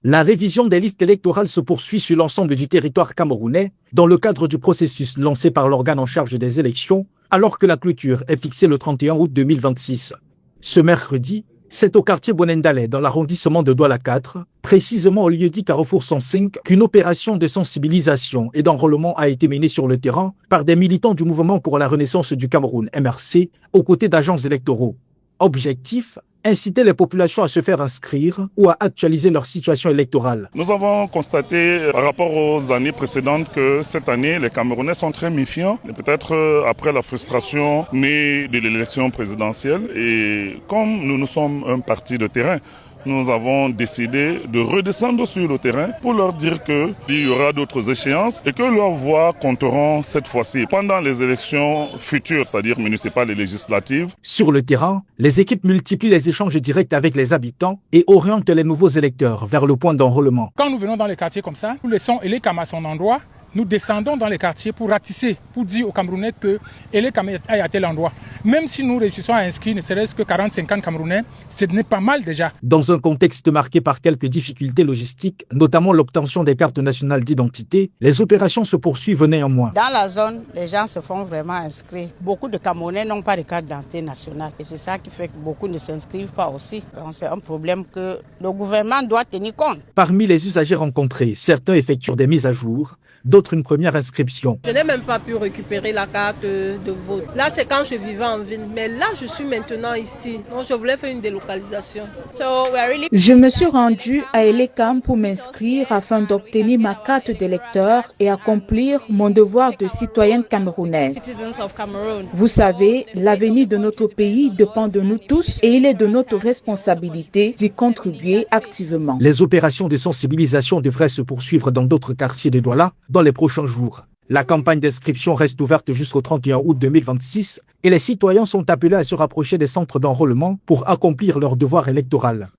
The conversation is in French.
La révision des listes électorales se poursuit sur l'ensemble du territoire camerounais dans le cadre du processus lancé par l'organe en charge des élections, alors que la clôture est fixée le 31 août 2026. Ce mercredi, c'est au quartier Bonendalé, dans l'arrondissement de Douala 4, précisément au lieu-dit Carrefour 105, qu'une opération de sensibilisation et d'enrôlement a été menée sur le terrain par des militants du Mouvement pour la Renaissance du Cameroun, MRC, aux côtés d'agents électoraux. Objectif: inciter les populations à se faire inscrire ou à actualiser leur situation électorale. Nous avons constaté par rapport aux années précédentes que cette année, les Camerounais sont très méfiants, peut-être après la frustration née de l'élection présidentielle. Et comme nous sommes un parti de terrain, nous avons décidé de redescendre sur le terrain pour leur dire qu'il y aura d'autres échéances et que leurs voix compteront cette fois-ci pendant les élections futures, c'est-à-dire municipales et législatives. Sur le terrain, les équipes multiplient les échanges directs avec les habitants et orientent les nouveaux électeurs vers le point d'enrôlement. Quand nous venons dans les quartiers comme ça, nous laissons Elekam à son endroit. Nous descendons dans les quartiers pour ratisser, pour dire aux Camerounais que Elekam est à tel endroit. Même si nous réussissons à inscrire ne serait-ce que 40-50 Camerounais, ce n'est pas mal déjà. Dans un contexte marqué par quelques difficultés logistiques, notamment l'obtention des cartes nationales d'identité, les opérations se poursuivent néanmoins. Dans la zone, les gens se font vraiment inscrire. Beaucoup de Camerounais n'ont pas de carte d'identité nationale. Et c'est ça qui fait que beaucoup ne s'inscrivent pas aussi. Donc c'est un problème que le gouvernement doit tenir compte. Parmi les usagers rencontrés, certains effectuent des mises à jour, d'autres une première inscription. Je n'ai même pas pu récupérer la carte de vote. Là, c'est quand je vivais en ville, mais là, je suis maintenant ici. Donc, je voulais faire une délocalisation. Je me suis rendue à Elekam pour m'inscrire afin d'obtenir ma carte d'électeur et accomplir mon devoir de citoyenne camerounaise. Vous savez, l'avenir de notre pays dépend de nous tous et il est de notre responsabilité d'y contribuer activement. Les opérations de sensibilisation devraient se poursuivre dans d'autres quartiers de Douala dans les prochains jours. La campagne d'inscription reste ouverte jusqu'au 31 août 2026 et les citoyens sont appelés à se rapprocher des centres d'enrôlement pour accomplir leur devoir électoral.